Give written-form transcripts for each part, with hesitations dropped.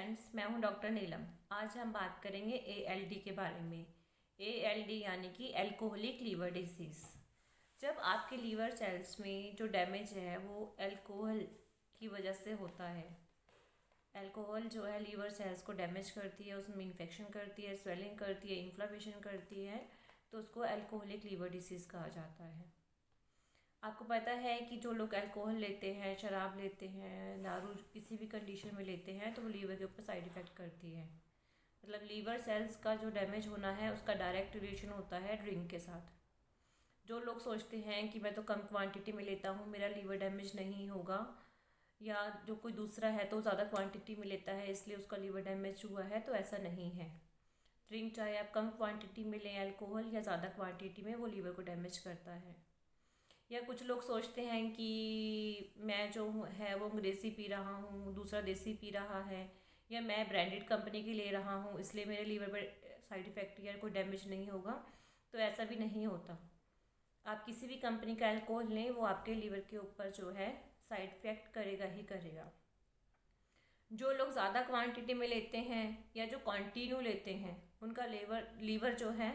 Friends, मैं हूं doctor नीलम। आज हम बात करेंगे एएलडी के बारे में। एएलडी यानी कि एल्कोहलिक लीवर डिसीज़। जब आपके लीवर सेल्स में जो डैमेज है वो अल्कोहल की वजह से होता है। अल्कोहल जो है लीवर सेल्स को डैमेज करती है, उसमें इन्फेक्शन करती है, स्वेलिंग करती है, इन्फ्लामेशन करती है, तो उसको अल्कोहलिक लीवर डिसीज़ कहा जाता है। आपको पता है कि जो लोग अल्कोहल लेते हैं, शराब लेते हैं, दारू किसी भी कंडीशन में लेते हैं तो वो लीवर के ऊपर साइड इफ़ेक्ट करती है। मतलब लीवर सेल्स का जो डैमेज होना है उसका डायरेक्ट रिलेशन होता है ड्रिंक के साथ। जो लोग सोचते हैं कि मैं तो कम क्वांटिटी में लेता हूँ, मेरा लीवर डैमेज नहीं होगा, या जो कोई दूसरा है तो ज़्यादा क्वांटिटी में लेता है इसलिए उसका लीवर डैमेज हुआ है, तो ऐसा नहीं है। ड्रिंक चाहे आप कम क्वांटिटी में लें अल्कोहल या ज़्यादा क्वांटिटी में, वो लीवर को डैमेज करता है। या कुछ लोग सोचते हैं कि मैं जो है वो अंग्रेज़ी पी रहा हूँ, दूसरा देसी पी रहा है, या मैं ब्रांडेड कंपनी की ले रहा हूँ इसलिए मेरे लीवर पर साइड इफ़ेक्ट या कोई डैमेज नहीं होगा, तो ऐसा भी नहीं होता। आप किसी भी कंपनी का अल्कोहल लें, वो आपके लीवर के ऊपर जो है साइड इफ़ेक्ट करेगा ही करेगा। जो लोग ज़्यादा क्वांटिटी में लेते हैं या जो कंटिन्यू लेते हैं, उनका लीवर जो है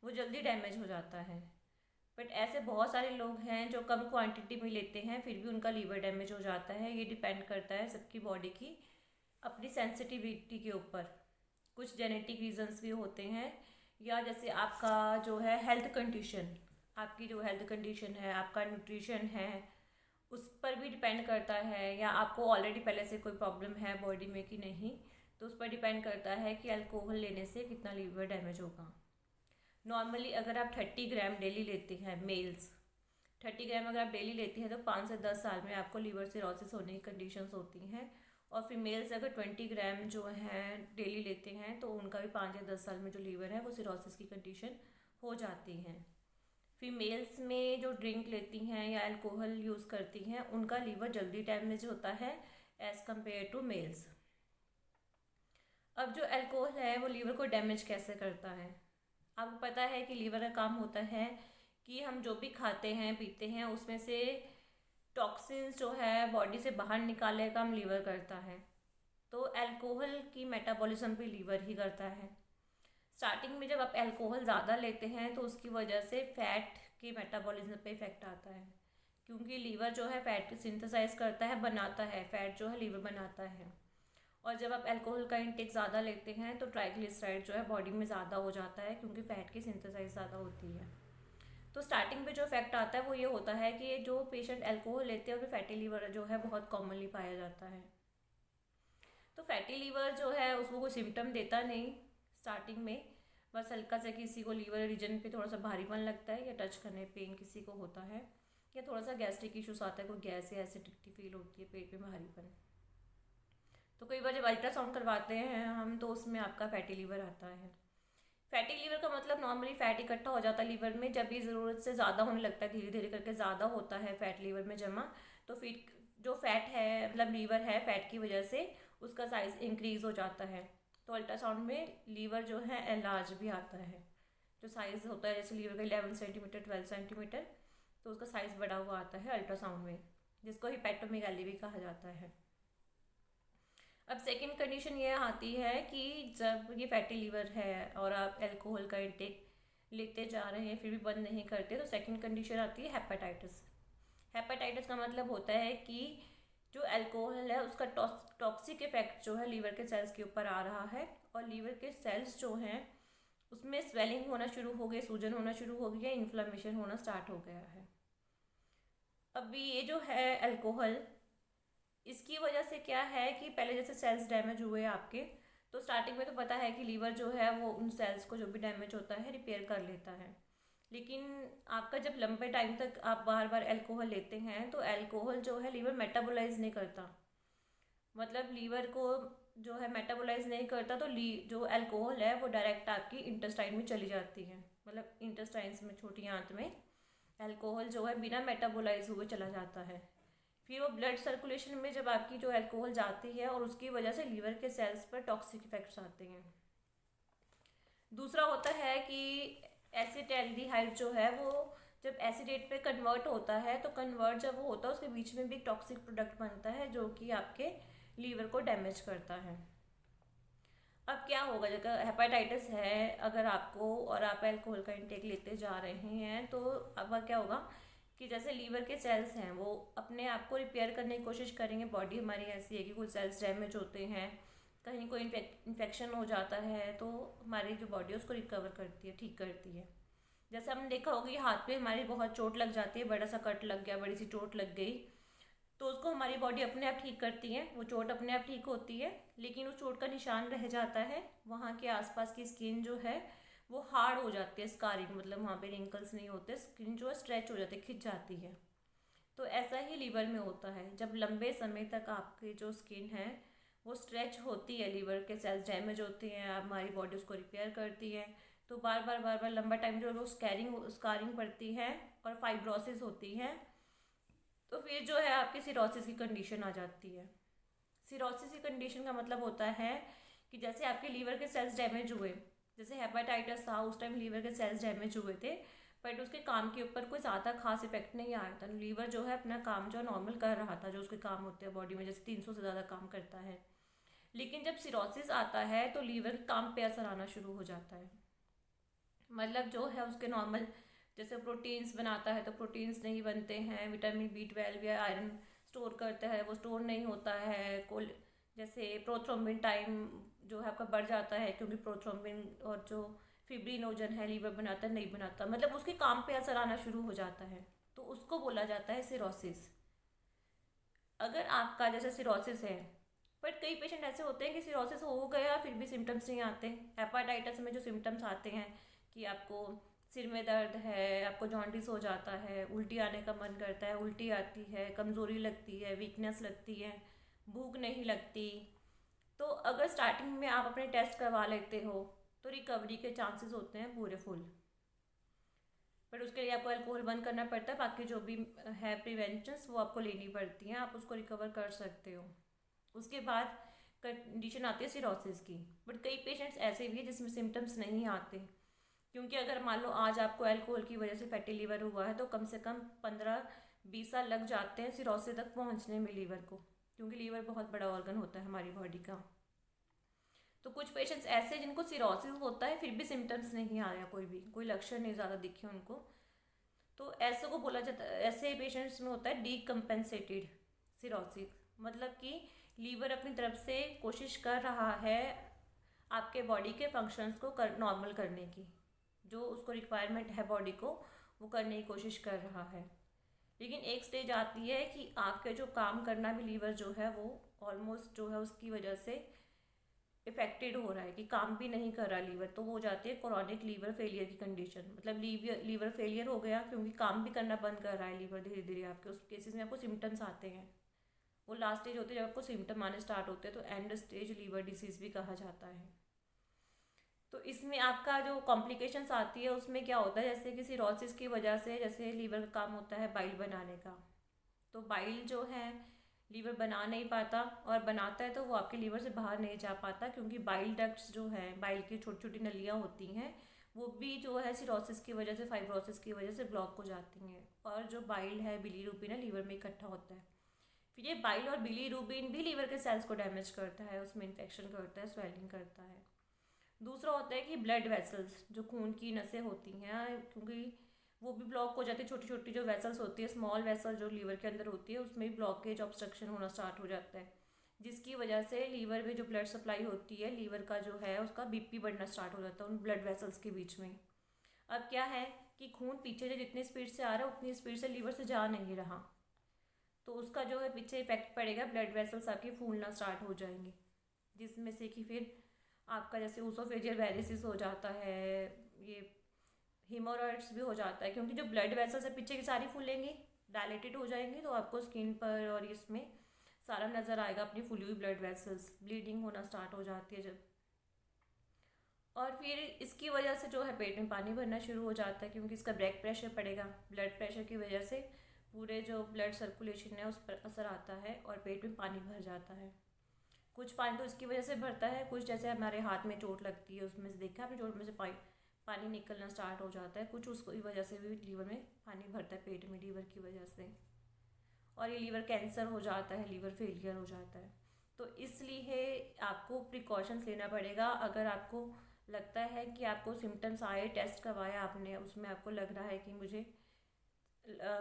वो जल्दी डैमेज हो जाता है। बट ऐसे बहुत सारे लोग हैं जो कम क्वांटिटी में लेते हैं फिर भी उनका लीवर डैमेज हो जाता है। ये डिपेंड करता है सबकी बॉडी की अपनी सेंसिटिविटी के ऊपर। कुछ जेनेटिक रीजंस भी होते हैं, या जैसे आपका जो है हेल्थ कंडीशन, आपकी जो हेल्थ कंडीशन है, आपका न्यूट्रिशन है, उस पर भी डिपेंड करता है, या आपको ऑलरेडी पहले से कोई प्रॉब्लम है बॉडी में कि नहीं, तो उस पर डिपेंड करता है कि अल्कोहल लेने से कितना लीवर डैमेज होगा। नॉर्मली अगर आप 30 ग्राम डेली लेते हैं, मेल्स 30 ग्राम अगर आप डेली लेते हैं तो 5 से 10 साल में आपको लीवर सिरोसिस होने की कंडीशंस होती हैं। और फीमेल्स अगर 20 ग्राम जो हैं डेली लेते हैं तो उनका भी 5 या 10 साल में जो लीवर है वो सिरोसिस की कंडीशन हो जाती हैं। फीमेल्स में जो ड्रिंक लेती हैं या अल्कोहल यूज़ करती हैं उनका लीवर जल्दी डैमेज होता है एज़ कम्पेयर टू मेल्स। अब जो अल्कोहल है वो लीवर को डैमेज कैसे करता है? आपको पता है कि लीवर का काम होता है कि हम जो भी खाते हैं पीते हैं उसमें से टॉक्सिन्स जो है बॉडी से बाहर निकालने का काम लीवर करता है। तो अल्कोहल की मेटाबॉलिज्म भी लीवर ही करता है। स्टार्टिंग में जब आप अल्कोहल ज़्यादा लेते हैं तो उसकी वजह से फ़ैट के मेटाबॉलिज्म पे इफ़ेक्ट आता है, क्योंकि लीवर जो है फ़ैट को सिंथेसाइज करता है, बनाता है, फ़ैट जो है लीवर बनाता है। और जब आप अल्कोहल का इंटेक ज़्यादा लेते हैं तो ट्राइग्लिसराइड जो है बॉडी में ज़्यादा हो जाता है, क्योंकि फ़ैट की सिंथेसाइज ज़्यादा होती है। तो स्टार्टिंग पे जो इफेक्ट आता है वो ये होता है कि जो पेशेंट अल्कोहल लेते हैं उनमें फैटी लीवर जो है बहुत कॉमनली पाया जाता है। तो फैटी लीवर जो है उसको कोई सिम्टम देता नहीं स्टार्टिंग में, बस हल्का सा किसी को लीवर रीजन पे थोड़ा सा भारीपन लगता है, या टच करने पेन किसी को होता है, या थोड़ा सा गैस्ट्रिक इशूज़ आता है, कोई गैस या एसिडिटी फील होती है, पेट में भारीपन। तो कई बार जब अल्ट्रासाउंड करवाते हैं हम तो उसमें आपका फैटी लीवर आता है। फैटी लीवर का मतलब नॉर्मली फैट इकट्ठा हो जाता है लीवर में, जब भी ज़रूरत से ज़्यादा होने लगता है, धीरे धीरे करके ज़्यादा होता है फैट लीवर में जमा, तो फिर जो फैट है मतलब लीवर है फैट की वजह से उसका साइज़ इंक्रीज़ हो जाता है। तो अल्ट्रासाउंड में लीवर जो है एलार्ज भी आता है। जो साइज़ होता है जैसे लीवर का 11 सेंटीमीटर 12 सेंटीमीटर, तो उसका साइज़ बढ़ा हुआ आता है अल्ट्रासाउंड में, जिसको हिपैटोमेगाली भी कहा जाता है। अब सेकंड कंडीशन ये आती है कि जब ये फैटी लीवर है और आप अल्कोहल का इंटेक लेते जा रहे हैं फिर भी बंद नहीं करते, तो सेकंड कंडीशन आती है हेपेटाइटिस। हेपेटाइटिस का मतलब होता है कि जो अल्कोहल है उसका टॉक्सिक इफेक्ट जो है लीवर के सेल्स के ऊपर आ रहा है, और लीवर के सेल्स जो हैं उसमें स्वेलिंग होना शुरू हो गई, सूजन होना शुरू हो गया, इन्फ्लामेशन होना स्टार्ट हो गया है। अभी ये जो है अल्कोहल, इसकी वजह से क्या है कि पहले जैसे सेल्स डैमेज हुए आपके, तो स्टार्टिंग में तो पता है कि लीवर जो है वो उन सेल्स को जो भी डैमेज होता है रिपेयर कर लेता है। लेकिन आपका जब लंबे टाइम तक आप बार बार अल्कोहल लेते हैं तो अल्कोहल जो है लीवर मेटाबोलाइज नहीं करता। मतलब लीवर को जो है मेटाबोलाइज नहीं करता, तो जो अल्कोहल है वो डायरेक्ट आपकी इंटेस्टाइन में चली जाती है। मतलब इंटेस्टाइन्स में, छोटी आंत में अल्कोहल जो है बिना मेटाबोलाइज हुए चला जाता है। फिर वो ब्लड सर्कुलेशन में जब आपकी जो अल्कोहल जाती है और उसकी वजह से लीवर के सेल्स पर टॉक्सिक इफेक्ट्स आते हैं। दूसरा होता है कि एसिटाल्डिहाइड जो है वो जब एसिडेट पे कन्वर्ट होता है, तो कन्वर्ट जब वो होता है उसके बीच में भी टॉक्सिक प्रोडक्ट बनता है जो कि आपके लीवर को डैमेज करता है। अब क्या होगा, जगह हेपेटाइटिस है अगर आपको और आप अल्कोहल का इंटेक लेते जा रहे हैं, तो अब क्या होगा कि जैसे लीवर के सेल्स हैं वो अपने आप को रिपेयर करने की कोशिश करेंगे। बॉडी हमारी ऐसी है कि कुछ सेल्स डैमेज होते हैं, कहीं कोई इन्फेक्शन हो जाता है, तो हमारी जो बॉडी है उसको रिकवर करती है, ठीक करती है। जैसे हमने देखा होगा कि हाथ पे हमारी बहुत चोट लग जाती है, बड़ा सा कट लग गया, बड़ी सी चोट लग गई, तो उसको हमारी बॉडी अपने आप ठीक करती है, वो चोट अपने आप ठीक होती है, लेकिन उस चोट का निशान रह जाता है। वहाँ के आसपास की स्किन जो है वो हार्ड हो जाती है, स्कारिंग मतलब वहाँ पे रिंकल्स नहीं होते, स्किन जो है स्ट्रेच हो जाती है, खिंच जाती है। तो ऐसा ही लीवर में होता है, जब लंबे समय तक आपकी जो स्किन है वो स्ट्रेच होती है, लीवर के सेल्स डैमेज होते हैं, हमारी बॉडी उसको रिपेयर करती है, तो बार बार लंबा टाइम जो है वो स्कारिंग पड़ती है और फाइब्रोसिस होती है, तो फिर जो है आपकी सिरोसिस की कंडीशन आ जाती है। सिरोसिस की कंडीशन का मतलब होता है कि जैसे आपके लीवर के सेल्स डैमेज हुए, जैसे हेपेटाइटिस था उस टाइम लीवर के सेल्स डैमेज हुए थे, बट उसके काम के ऊपर कोई ज़्यादा खास इफेक्ट नहीं आया था। लीवर जो है अपना काम जो नॉर्मल कर रहा था, जो उसके काम होते हैं बॉडी में, जैसे 300 से ज़्यादा काम करता है। लेकिन जब सिरोसिस आता है तो लीवर के काम पे असर आना शुरू हो जाता है, मतलब जो है उसके नॉर्मल जैसे प्रोटीन्स बनाता है तो प्रोटीन्स नहीं बनते हैं, विटामिन B12 या आयरन स्टोर करता है वो स्टोर नहीं होता है, कोल जैसे प्रोथ्रोम्बिन टाइम जो है आपका बढ़ जाता है, क्योंकि प्रोथ्रोम्बिन और जो फिब्रिनोजन है लीवर बनाता है नहीं बनाता, मतलब उसके काम पे असर आना शुरू हो जाता है, तो उसको बोला जाता है सिरोसिस। अगर आपका जैसे सिरोसिस है, बट कई पेशेंट ऐसे होते हैं कि सिरोसिस हो गया फिर भी सिम्टम्स नहीं आते। हेपाटाइटिस में जो सिम्टम्स आते हैं कि आपको सिर में दर्द है, आपको जॉन्डिस हो जाता है, उल्टी आने का मन करता है, उल्टी आती है, कमज़ोरी लगती है, वीकनेस लगती है, भूख नहीं लगती, तो अगर स्टार्टिंग में आप अपने टेस्ट करवा लेते हो तो रिकवरी के चांसेस होते हैं पूरे फुल। बट उसके लिए आपको अल्कोहल बंद करना पड़ता है, बाकी जो भी है प्रिवेंशंस वो आपको लेनी पड़ती हैं, आप उसको रिकवर कर सकते हो। उसके बाद कंडीशन आती है सिरोसिस की, बट कई पेशेंट्स ऐसे भी हैं जिसमें सिम्टम्स नहीं आते, क्योंकि अगर मान लो आज आपको अल्कोहल की वजह से फैटी लीवर हुआ है तो कम से कम 15-20 साल लग जाते हैं सिरोसिस तक पहुंचने में लीवर को, क्योंकि लीवर बहुत बड़ा ऑर्गन होता है हमारी बॉडी का। तो कुछ पेशेंट्स ऐसे जिनको सिरोसिस होता है फिर भी सिम्टम्स नहीं आया, कोई लक्षण नहीं ज़्यादा दिखे उनको, तो ऐसे को बोला जाता है, ऐसे पेशेंट्स में होता है डीकम्पेंसेटेड सिरोसिस, मतलब कि लीवर अपनी तरफ से कोशिश कर रहा है आपके बॉडी के फंक्शंस को नॉर्मल करने की, जो उसको रिक्वायरमेंट है बॉडी को वो करने की कोशिश कर रहा है, लेकिन एक स्टेज आती है कि आपके जो काम करना भी लीवर जो है वो ऑलमोस्ट जो है उसकी वजह से इफेक्टेड हो रहा है कि काम भी नहीं कर रहा लीवर, तो वो हो जाती है क्रोनिक लीवर फेलियर की कंडीशन, मतलब लीवर फेलियर हो गया क्योंकि काम भी करना बंद कर रहा है लीवर धीरे धीरे आपके, उस केसेस में आपको सिम्टम्स आते हैं। वो लास्ट स्टेज होती है जब आपको सिम्टम आने स्टार्ट होते हैं, तो एंड स्टेज लीवर डिसीज़ भी कहा जाता है। तो इसमें आपका जो कॉम्प्लिकेशंस आती है उसमें क्या होता है, जैसे कि सिरोसिस की वजह से जैसे लीवर का काम होता है बाइल बनाने का, तो बाइल जो है लीवर बना नहीं पाता, और बनाता है तो वो आपके लीवर से बाहर नहीं जा पाता, क्योंकि बाइल डक्ट्स जो है बाइल की छोटी छोटी नलियाँ होती हैं वो भी जो है सिरोसिस की वजह से, फाइब्रोसिस की वजह से ब्लॉक हो जाती हैं, और जो बाइल है बिलीरुबिन है लीवर में इकट्ठा होता है, फिर ये बाइल और बिलीरुबिन भी लीवर के सेल्स को डैमेज करता है, उसमें इन्फेक्शन करता है, स्वेलिंग करता है। दूसरा होता है कि ब्लड वेसल्स, जो खून की नसें होती हैं, क्योंकि वो भी ब्लॉक हो जाती है, छोटी छोटी जो वेसल्स होती है, स्मॉल वेसल जो लीवर के अंदर होती है उसमें भी ब्लॉकेज ऑब्स्ट्रक्शन होना स्टार्ट हो जाता है, जिसकी वजह से लीवर में जो ब्लड सप्लाई होती है लीवर का जो है उसका BP बढ़ना स्टार्ट हो जाता है उन ब्लड वेसल्स के बीच में। अब क्या है कि खून पीछे से जितनी स्पीड से आ रहा है उतनी स्पीड से लीवर से जा नहीं रहा, तो उसका जो है पीछे इफेक्ट पड़ेगा, ब्लड वेसल्स आपकी फूलना स्टार्ट हो जाएंगे, जिसमें से कि फिर आपका जैसे ऊसोफेजियल वेरिसिस हो जाता है, ये हीमोरॉइड्स भी हो जाता है, क्योंकि जो ब्लड वेसल्स है पीछे की सारी फूलेंगी, डायलेटेड हो जाएंगी, तो आपको स्किन पर और इसमें सारा नज़र आएगा अपनी फूली हुई ब्लड वेसल्स, ब्लीडिंग होना स्टार्ट हो जाती है जब, और फिर इसकी वजह से जो है पेट में पानी भरना शुरू हो जाता है, क्योंकि इसका ब्लड प्रेशर पड़ेगा, ब्लड प्रेशर की वजह से पूरे जो ब्लड सर्कुलेशन है उस पर असर आता है और पेट में पानी भर जाता है। कुछ पानी तो इसकी वजह से भरता है, कुछ जैसे हमारे हाथ में चोट लगती है उसमें से देखा आपने, चोट में से पानी निकलना स्टार्ट हो जाता है, कुछ उसकी वजह से भी लीवर में पानी भरता है, पेट में लीवर की वजह से, और ये लीवर कैंसर हो जाता है, लीवर फेलियर हो जाता है। तो इसलिए आपको प्रिकॉशंस लेना पड़ेगा। अगर आपको लगता है कि आपको सिम्टम्स आए, टेस्ट करवाया आपने, उसमें आपको लग रहा है कि मुझे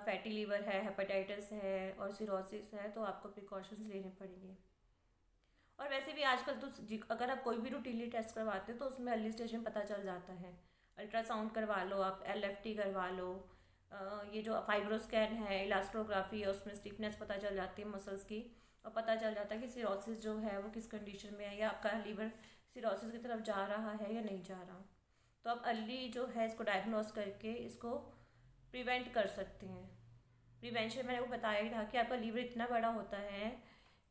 फैटी लीवर है, हेपेटाइटिस है और सिरोसिस है, तो आपको प्रिकॉशंस लेने पड़ेंगे। और वैसे भी आजकल तो अगर आप कोई भी रूटीनली टेस्ट करवाते हो तो उसमें अर्ली स्टेज में पता चल जाता है। अल्ट्रासाउंड करवा लो, आप LFT करवा लो, ये जो फाइब्रोस्कैन है, इलास्ट्रोग्राफी है, उसमें स्टिफनेस पता चल जाती है मसल्स की, और पता चल जाता है कि सिरोसिस जो है वो किस कंडीशन में है, या आपका लीवर सिरोसिस की तरफ जा रहा है या नहीं जा रहा। तो आप अर्ली जो है इसको डायग्नोस करके इसको प्रिवेंट कर सकते हैं। प्रिवेंशन मैंने वो बताया ही था कि आपका लीवर इतना बड़ा होता है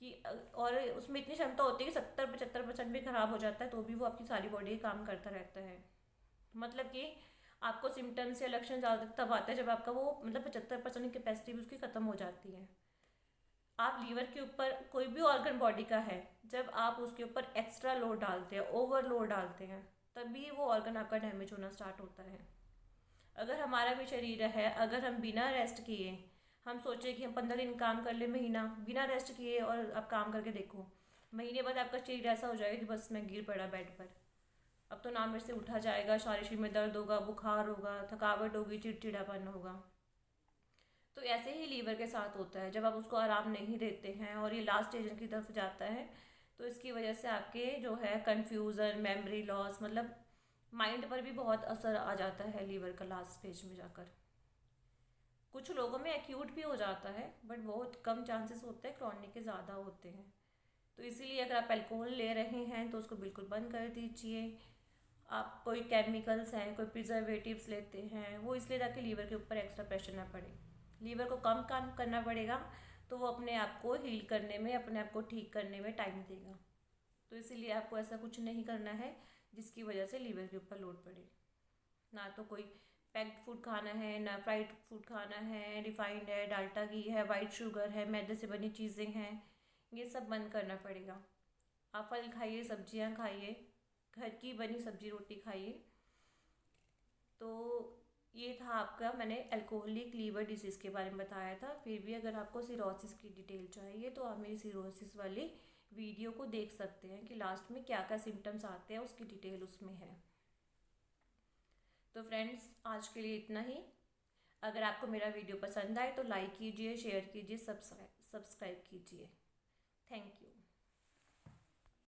कि और उसमें इतनी क्षमता होती है कि 70-75% भी खराब हो जाता है तो भी वो आपकी सारी बॉडी काम करता रहता है। मतलब कि आपको सिम्टम्स या लक्षण ज़्यादा तब आता है जब आपका वो मतलब 75% की कैपेसिटी भी उसकी ख़त्म हो जाती है। आप लीवर के ऊपर कोई भी ऑर्गन बॉडी का है, जब आप उसके ऊपर एक्स्ट्रा लोड डालते हैं, ओवरलोड डालते हैं, तभी वो ऑर्गन आपका डैमेज होना स्टार्ट होता है। अगर हमारा भी शरीर है, अगर हम बिना रेस्ट किए हम सोचे कि हम 15 दिन काम कर ले, महीना बिना रेस्ट किए, और आप काम करके देखो, महीने बाद आपका शरीर ऐसा हो जाएगा कि बस मैं गिर पड़ा बेड पर, अब तो ना मेरे से उठा जाएगा, सारे शरीर में दर्द होगा, बुखार होगा, थकावट होगी, चिड़चिड़ापन होगा। तो ऐसे ही लीवर के साथ होता है, जब आप उसको आराम नहीं देते हैं और ये लास्ट स्टेज की तरफ जाता है, तो इसकी वजह से आपके जो है कन्फ्यूज़न, मेमोरी लॉस, मतलब माइंड पर भी बहुत असर आ जाता है लीवर का लास्ट स्टेज में जाकर। कुछ लोगों में एक्यूट भी हो जाता है, बट बहुत कम चांसेस होते हैं, क्रॉनिक के ज़्यादा होते हैं। तो इसीलिए अगर आप अल्कोहल ले रहे हैं तो उसको बिल्कुल बंद कर दीजिए। आप कोई केमिकल्स हैं, कोई प्रिजर्वेटिव्स लेते हैं, वो इसलिए ताकि लीवर के ऊपर एक्स्ट्रा प्रेशर ना पड़े। लीवर को कम काम करना पड़ेगा तो वो अपने आप को हील करने में, अपने आप को ठीक करने में टाइम देगा। तो इसीलिए आपको ऐसा कुछ नहीं करना है जिसकी वजह से लीवर के ऊपर लोड पड़े। ना तो कोई पैक्ड फूड खाना है, ना फ्राइड फूड खाना है, रिफाइंड है, डाल्टा घी है, वाइट शुगर है, मैदे से बनी चीज़ें हैं, ये सब बंद करना पड़ेगा। आप फल खाइए, सब्जियां खाइए, घर की बनी सब्जी रोटी खाइए। तो ये था आपका, मैंने अल्कोहलिक लीवर डिसीज़ के बारे में बताया था। फिर भी अगर आपको सिरोसिस की डिटेल चाहिए तो आप मेरी सिरोसिस वाली वीडियो को देख सकते हैं कि लास्ट में क्या क्या सिम्टम्स आते हैं, उसकी डिटेल उसमें है। तो फ्रेंड्स, आज के लिए इतना ही। अगर आपको मेरा वीडियो पसंद आए तो लाइक कीजिए, शेयर कीजिए, सब्सक्राइब कीजिए। Thank you.